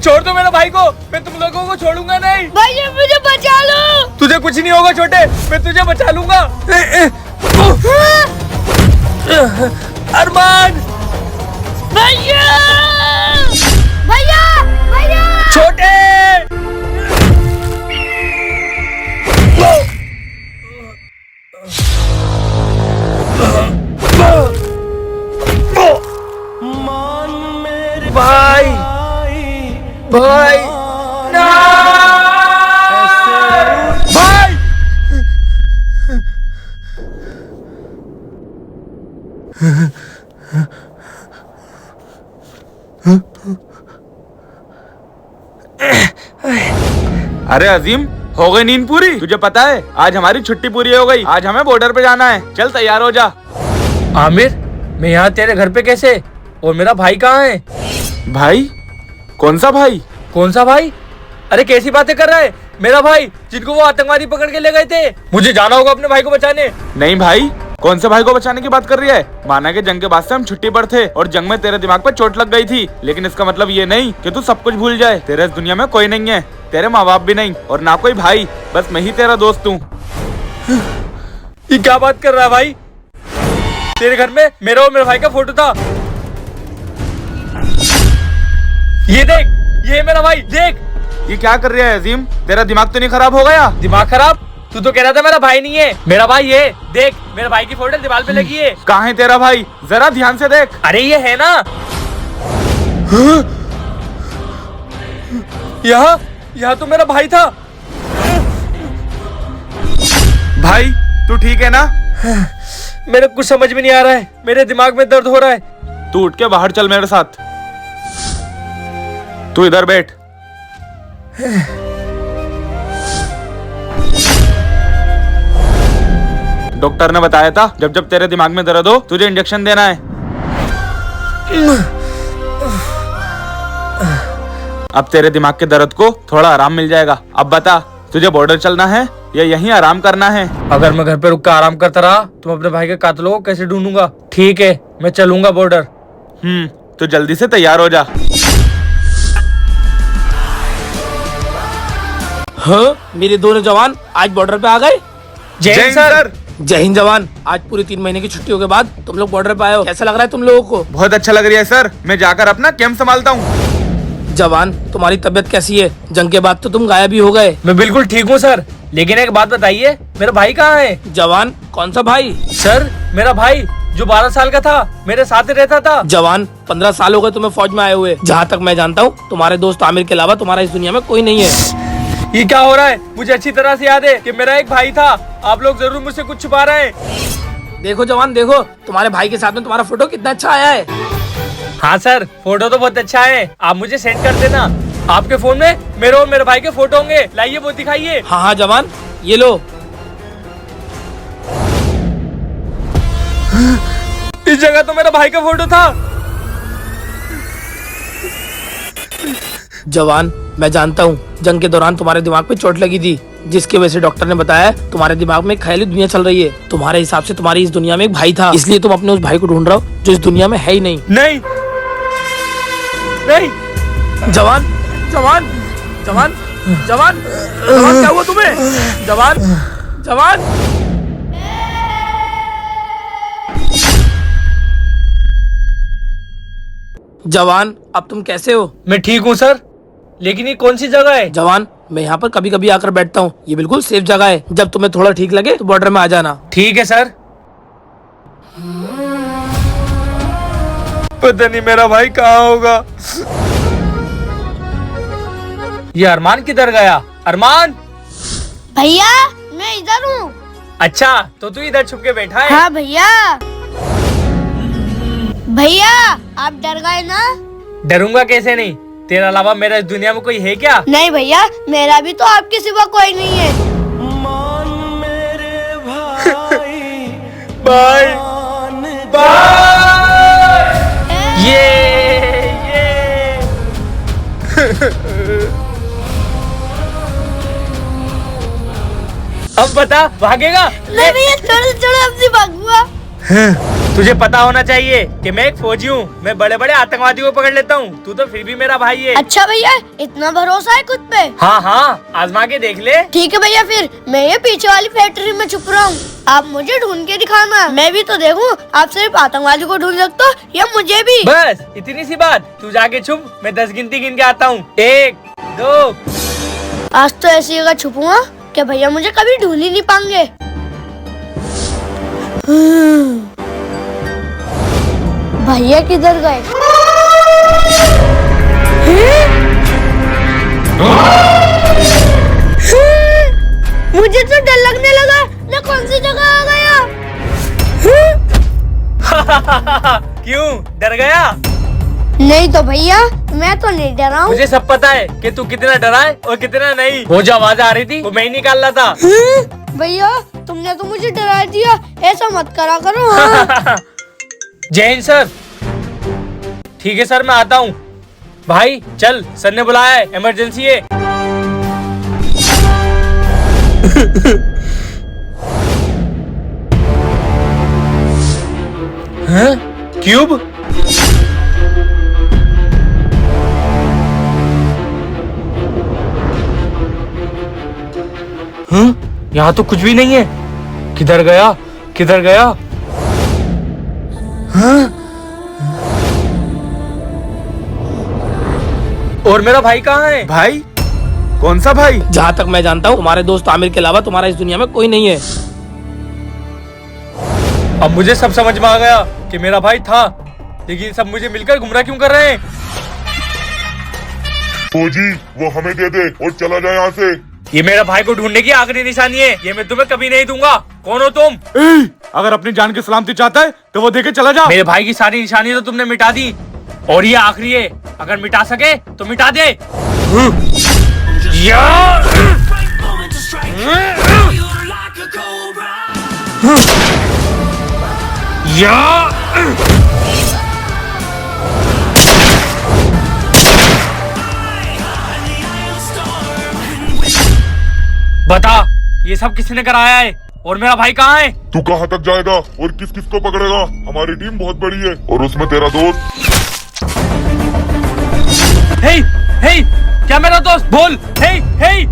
छोड़ दो मेरे भाई को, मैं तुम लोगों को छोड़ूंगा नहीं। भैया मुझे बचा लो। तुझे कुछ नहीं होगा छोटे, मैं तुझे बचा लूंगा। अरमान, भैया भैया भैया छोटे। भाई भाई ना भाई। अरे अजीम, हो गई नींद पूरी? तुझे पता है आज हमारी छुट्टी पूरी हो गई, आज हमें बॉर्डर पे जाना है। चल तैयार हो जा। आमिर, मैं यहाँ तेरे घर पे कैसे? और मेरा भाई कहाँ है? भाई? कौन सा भाई? कौन सा भाई? अरे कैसी बातें कर रहा है? मेरा भाई जिनको वो आतंकवादी पकड़ के ले गए थे। मुझे जाना होगा अपने भाई को बचाने। नहीं भाई, कौन से भाई को बचाने की बात कर रही है? माना कि जंग के बाद से हम छुट्टी पर थे और जंग में तेरे दिमाग पे चोट लग गई थी, लेकिन इसका मतलब ये नहीं कि तू सब कुछ भूल जाए। तेरे इस दुनिया में कोई नहीं है, तेरे माँ बाप भी नहीं और ना कोई भाई, बस मैं ही तेरा दोस्त हूँ। ये क्या बात कर रहा है भाई? तेरे घर में मेरा और मेरे भाई का फोटो था। ये देख, ये मेरा भाई, देख। ये क्या कर रहा है अजीम? तेरा दिमाग तो नहीं खराब हो गया? दिमाग खराब? तू तो कह रहा था मेरा भाई नहीं है। मेरा भाई ये देख, मेरे भाई की फोटो दीवार पे लगी है। कहाँ है तेरा भाई? जरा ध्यान से देख। अरे ये है ना, यहाँ तो मेरा भाई था। भाई तू ठीक है ना? मेरे कुछ समझ में नहीं आ रहा है, मेरे दिमाग में दर्द हो रहा है। तू उठ के बाहर चल मेरे साथ। तू इधर बैठ। डॉक्टर ने बताया था जब जब तेरे दिमाग में दर्द हो तुझे इंजेक्शन देना है। अब तेरे दिमाग के दर्द को थोड़ा आराम मिल जाएगा। अब बता, तुझे बॉर्डर चलना है या यहीं आराम करना है? अगर मैं घर पे रुक कर आराम करता रहा तो मैं अपने भाई के कातिलों को कैसे ढूंढूंगा? ठीक है, मैं चलूंगा बॉर्डर। तो जल्दी से तैयार हो जा। हाँ, मेरे दोनों जवान आज बॉर्डर पे आ गए। जय हिंद सर। जय हिंद जवान। आज पूरी 3 महीने की छुट्टियों के बाद तुम लोग बॉर्डर पे आए हो, कैसा लग रहा है तुम लोगों को? बहुत अच्छा लग रहा है सर, मैं जाकर अपना कैंप संभालता हूँ। जवान, तुम्हारी तबीयत कैसी है? जंग के बाद तो तुम गायब ही हो गए। मैं बिल्कुल ठीक हूँ सर, लेकिन एक बात बताइए, मेरा भाई कहाँ है? जवान, कौन सा भाई? सर, मेरा भाई जो 12 साल का था, मेरे साथ ही रहता था। जवान, 15 साल हो गए तुम्हें फौज में आए हुए। जहाँ तक मैं जानता हूँ तुम्हारे दोस्त आमिर के अलावा तुम्हारा इस दुनिया में कोई नहीं है। ये क्या हो रहा है? मुझे अच्छी तरह से याद है कि मेरा एक भाई था। आप लोग जरूर मुझसे कुछ छुपा रहे हैं। देखो जवान, देखो तुम्हारे भाई के साथ में तुम्हारा फोटो कितना अच्छा आया है। हाँ सर, फोटो तो बहुत अच्छा है, आप मुझे सेंड कर देना। आपके फोन में मेरे और मेरे भाई के फोटो होंगे, लाइए वो दिखाइए। हाँ हाँ जवान, ये लो। इस जगह तो मेरा भाई का फोटो था। जवान, मैं जानता हूँ जंग के दौरान तुम्हारे दिमाग पे चोट लगी थी, जिसकी वजह से डॉक्टर ने बताया तुम्हारे दिमाग में एक ख्याली दुनिया चल रही है। तुम्हारे हिसाब से तुम्हारी इस दुनिया में एक भाई था, इसलिए तुम अपने उस भाई को ढूंढ रहे हो जो इस दुनिया में है ही नहीं। नहीं नहीं। जवान जवान जवान जवान जवान, क्या हुआ तुम्हें? जवान जवान। जवान, अब तुम कैसे हो? मैं ठीक हूँ सर, लेकिन ये कौन सी जगह है? जवान, मैं यहाँ पर कभी कभी आकर बैठता हूँ, ये बिल्कुल सेफ जगह है। जब तुम्हें थोड़ा ठीक लगे तो बॉर्डर में आ जाना। ठीक है सर। पता नहीं मेरा भाई कहाँ होगा। ये अरमान किधर गया? अरमान! भैया, मैं इधर हूँ। अच्छा, तो तू इधर छुप के बैठा है? हाँ भैया। भैया, आप डर गए ना? डरूंगा कैसे नहीं, तेरे अलावा मेरा इस दुनिया में कोई है क्या? नहीं भैया, मेरा भी तो आपके सिवा कोई नहीं है। Bye bye. ये अब बता, भागेगा? नहीं भैया, छोड़ो छोड़ो, अब से भागूंगा। तुझे पता होना चाहिए कि मैं एक फौजी हूँ। मैं बड़े बड़े आतंकवादियों को पकड़ लेता हूँ। तू तो फिर भी मेरा भाई है। अच्छा भैया, इतना भरोसा है खुद पे? हाँ हाँ, आजमा के देख ले। ठीक है भैया, फिर मैं ये पीछे वाली फैक्ट्री में छुप रहा हूँ। आप मुझे ढूंढ के दिखाना, मैं भी तो देखूं आप सिर्फ आतंकवादी को ढूंढ सकते हो या मुझे भी। बस इतनी सी बात। तू जाके छुप, मैं 10 गिनती गिन के आता हूँ। 1 2। आज तो ऐसी जगह छुपूंगा कि भैया मुझे कभी ढूंढ ही नहीं पाएंगे। भैया किधर गए? मुझे तो डर लगने लगा। मैं कौन सी जगह आ गया? क्यों डर गया? नहीं तो भैया, मैं तो नहीं डरा हूँ। मुझे सब पता है कि तू कितना डरा है और कितना नहीं। वो जो आवाज आ रही थी वो मैं ही निकाल रहा था। भैया तुमने तो मुझे डरा दिया, ऐसा मत करा करो। हाँ। जय हिंद सर। ठीक है सर, मैं आता हूँ। भाई चल, सर ने बुलाया है, इमरजेंसी है। हाँ? क्यूब? हाँ? यहाँ तो कुछ भी नहीं है। किधर गया? किधर गया? हाँ? और मेरा भाई कहाँ है? भाई? कौन सा भाई? जहाँ तक मैं जानता हूँ तुम्हारे दोस्त आमिर के अलावा तुम्हारा इस दुनिया में कोई नहीं है। अब मुझे सब समझ में आ गया कि मेरा भाई था, लेकिन सब मुझे मिलकर गुमराह क्यों कर रहे हैं? फौजी वो हमें दे दे और चला जाए यहाँ से। ये मेरा भाई को ढूंढने की आखिरी निशानी है। ये मैं तुम्हें कभी नहीं दूंगा। कौन हो तुम? अगर अपनी जान की सलामती चाहता है तो वो देके चला जा। मेरे भाई की सारी निशानी तो तुमने मिटा दी और ये आखिरी है। अगर मिटा सके तो मिटा दे। बता, ये सब किसने कराया है और मेरा भाई कहाँ है? तू कहाँ तक जाएगा और किस किस को पकड़ेगा? हमारी टीम बहुत बड़ी है और उसमें तेरा दोस्त। हे, हे, क्या मेरा दोस्त? बोल, हे, हे।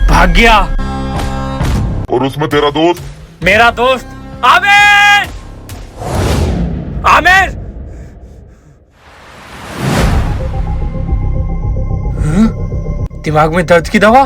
भाग गया। और उसमें तेरा दोस्त। मेरा दोस्त आमिर। आमिर। दिमाग में दर्द की दवा।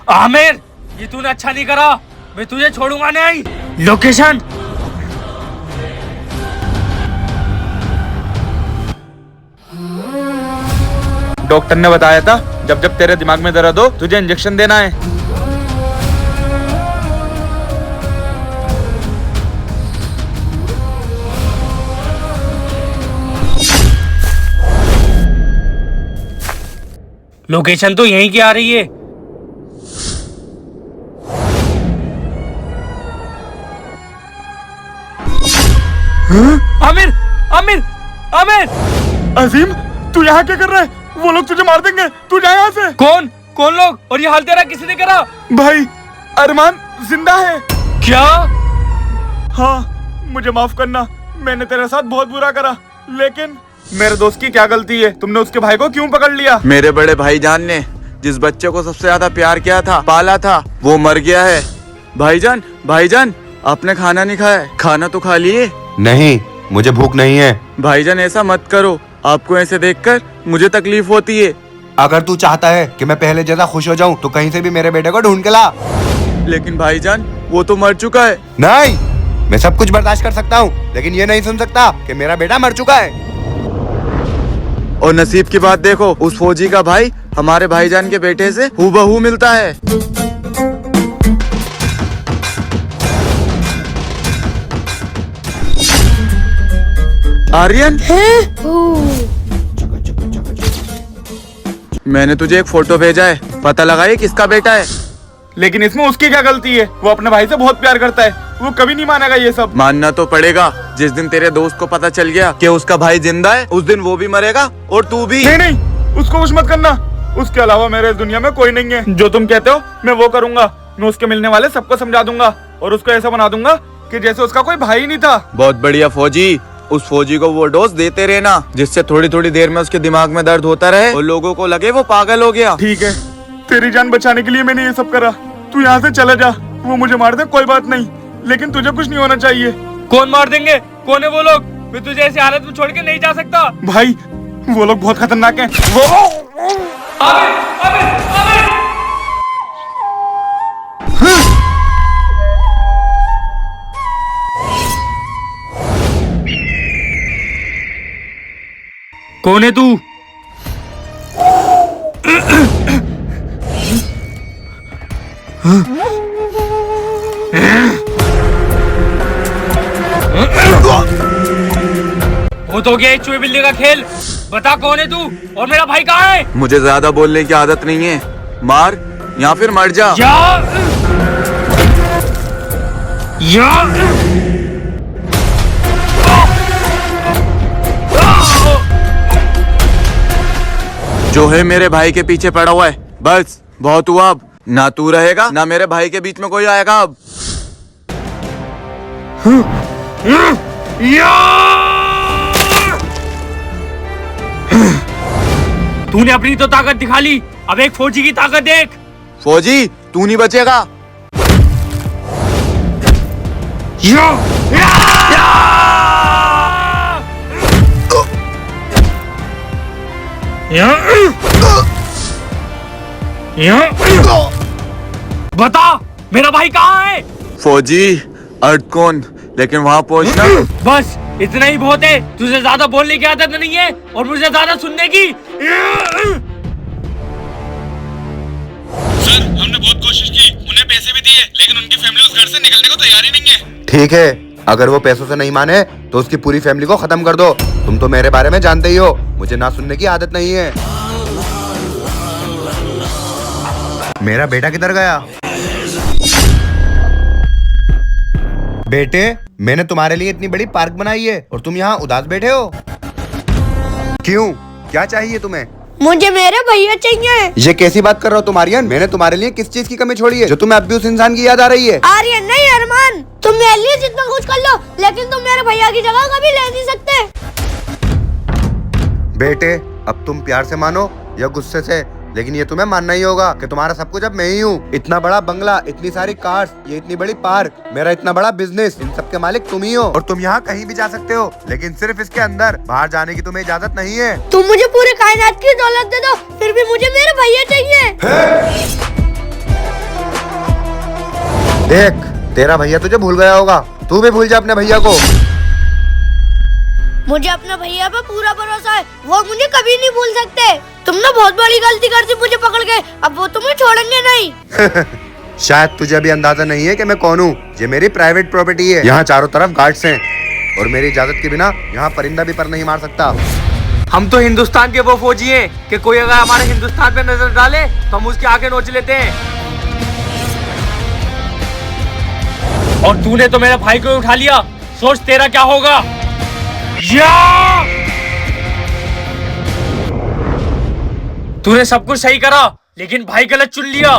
आमिर, ये तूने अच्छा नहीं करा। मैं तुझे छोड़ूंगा नहीं। लोकेशन? डॉक्टर ने बताया था जब जब तेरे दिमाग में दर्द हो तुझे इंजेक्शन देना है। लोकेशन तो यहीं की आ रही है। आमिर, आमिर, आमिर। अजीम, तू यहाँ क्या कर रहा है? वो लोग तुझे मार देंगे। तू जा यहाँ से। कौन कौन लोग? और ये हाल तेरा किसने करा? भाई, अरमान जिंदा है। क्या? हाँ, मुझे माफ करना, मैंने तेरे साथ बहुत बुरा करा, लेकिन मेरे दोस्त की क्या गलती है? तुमने उसके भाई को क्यों पकड़ लिया? मेरे बड़े भाईजान ने जिस बच्चे को सबसे ज्यादा प्यार किया था, पाला था, वो मर गया है। भाईजान, भाईजान, आपने खाना नहीं खाया? खाना तो खा लिए। नहीं, मुझे भूख नहीं है। भाईजान ऐसा मत करो, आपको ऐसे देखकर मुझे तकलीफ होती है। अगर तू चाहता है कि मैं पहले जैसा खुश हो जाऊं तो कहीं से भी मेरे बेटे को ढूंढ के ला। लेकिन भाईजान वो तो मर चुका है। नहीं, मैं सब कुछ बर्दाश्त कर सकता हूँ, लेकिन ये नहीं सुन सकता कि मेरा बेटा मर चुका है। और नसीब की बात देखो, उस फौजी का भाई हमारे भाईजान के बेटे से हूबहू मिलता है। आर्यन, मैंने तुझे एक फोटो भेजा है, पता लगाइए किसका बेटा है। लेकिन इसमें उसकी क्या गलती है? वो अपने भाई से बहुत प्यार करता है, वो कभी नहीं मानेगा ये सब। मानना तो पड़ेगा। जिस दिन तेरे दोस्त को पता चल गया कि उसका भाई जिंदा है, उस दिन वो भी मरेगा और तू भी। नहीं नहीं, उसको कुछ मत करना। उसके अलावा मेरे इस दुनिया में कोई नहीं है। जो तुम कहते हो मैं वो करूंगा। मैं उसके मिलने वाले सबको समझा दूंगा और उसको ऐसा बना दूंगा कि जैसे उसका कोई भाई नहीं था। बहुत बढ़िया फौजी। उस फौजी को वो डोज देते रहना जिससे थोड़ी थोड़ी देर में उसके दिमाग में दर्द होता रहे और लोगों को लगे वो पागल हो गया। ठीक है, तेरी जान बचाने के लिए मैंने ये सब करा। तू यहाँ से चला जा। वो मुझे मार दे कोई बात नहीं, लेकिन तुझे कुछ नहीं होना चाहिए। कौन मार देंगे? कौन है वो लोग? मैं तुझे ऐसी हालत में छोड़ के नहीं जा सकता। भाई वो लोग बहुत खतरनाक हैं। वो आमिर, आमिर, आमिर! कौन है तू? वो तो गया चूहे बिल्ली का खेल। बता कौन है तू और मेरा भाई कहाँ है? मुझे ज्यादा बोलने की आदत नहीं है। मार या फिर मर जा। या जो है मेरे भाई के पीछे पड़ा हुआ है। बस बहुत हुआ अब। ना तू रहेगा ना मेरे भाई के बीच में कोई आएगा अब। तूने अपनी तो ताकत दिखा ली, अब एक फौजी की ताकत देख। फौजी तू नहीं बचेगा। बता मेरा भाई कहाँ है? फौजी अर्थ कौन, लेकिन वहाँ पहुँचना। बस इतना ही बहुत है। तुझे ज्यादा बोलने की आदत नहीं है और मुझे ज्यादा सुनने की। सर, हमने बहुत कोशिश की, उन्हें पैसे भी दिए, लेकिन उनकी फैमिली उस घर से निकलने को तैयार ही नहीं है। ठीक है, अगर वो पैसों से नहीं माने तो उसकी पूरी फैमिली को खत्म कर दो। तुम तो मेरे बारे में जानते ही हो, मुझे ना सुनने की आदत नहीं है। मेरा बेटा किधर गया? बेटे, मैंने तुम्हारे लिए इतनी बड़ी पार्क बनाई है और तुम यहाँ उदास बैठे हो। क्यों? क्या चाहिए तुम्हें? मुझे मेरे भैया चाहिए। ये कैसी बात कर रहे हो तुम आर्यन? मैंने तुम्हारे लिए किस चीज की कमी छोड़ी है जो तुम्हें अब भी उस इंसान की याद आ रही है? आर्यन नहीं अरमान, तुम मेरे लिए जितना कुछ कर लो, लेकिन तुम मेरे भैया की जगह कभी ले नहीं सकते। बेटे, अब तुम प्यार से मानो या गुस्से से, लेकिन ये तुम्हें मानना ही होगा कि तुम्हारा सब कुछ अब मैं ही हूँ। इतना बड़ा बंगला, इतनी सारी कार्स, ये इतनी बड़ी पार्क, मेरा इतना बड़ा बिजनेस, इन सब के मालिक तुम ही हो। और तुम यहाँ कहीं भी जा सकते हो, लेकिन सिर्फ इसके अंदर। बाहर जाने की तुम्हें इजाजत नहीं है। तुम मुझे पूरे कायनात की दौलत दे दो, फिर भी मुझे मेरे भैया चाहिए। देख, तेरा भैया तुझे भूल गया होगा, तू भी भूल जा अपने भैया को। मुझे अपने भैया पे पूरा भरोसा है, वो मुझे कभी नहीं भूल सकते। तुमने बहुत बड़ी गलती कर दी मुझे पकड़ के, अब वो तुम्हें छोड़ेंगे नहीं। शायद तुझे अभी अंदाजा नहीं है कि मैं कौन हूँ। ये मेरी प्राइवेट प्रॉपर्टी है, यहाँ चारों तरफ गार्ड्स हैं और मेरी इजाजत के बिना यहाँ परिंदा भी पर नहीं मार सकता। हम तो हिंदुस्तान के वो फौजी हैं कि कोई अगर हमारे हिंदुस्तान पे नजर डाले तो हम उसके आगे नोच लेते हैं। और तूने तो मेरे भाई को उठा लिया, सोच तेरा क्या होगा। तूने सब कुछ सही करा, लेकिन भाई गलत चुन लिया।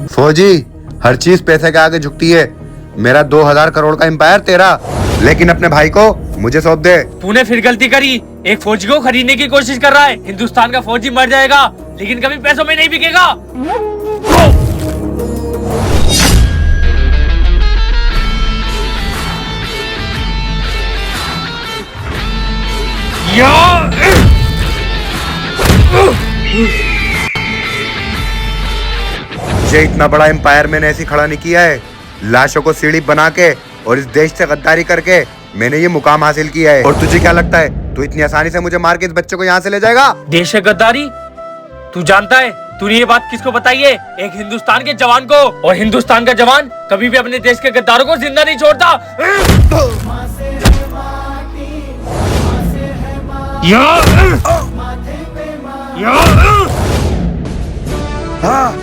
फौजी, हर चीज पैसे के आगे झुकती है। मेरा 2000 करोड़ का एम्पायर तेरा, लेकिन अपने भाई को मुझे सौंप दे। तूने फिर गलती करी, एक फौजी को खरीदने की कोशिश कर रहा है। हिंदुस्तान का फौजी मर जाएगा, लेकिन कभी पैसों में नहीं बिकेगा। ये इतना बड़ा एम्पायर मैंने ऐसी खड़ा नहीं किया है। लाशों को सीढ़ी बना के और इस देश से गद्दारी करके मैंने ये मुकाम हासिल किया है। और तुझे क्या लगता है तू इतनी आसानी से मुझे मार के इस बच्चे को यहाँ से ले जाएगा? देश से गद्दारी? तू जानता है तूने ये बात किसको बताई है? एक हिंदुस्तान के जवान को। और हिंदुस्तान का जवान कभी भी अपने देश के गद्दारों को जिंदा नहीं छोड़ता। या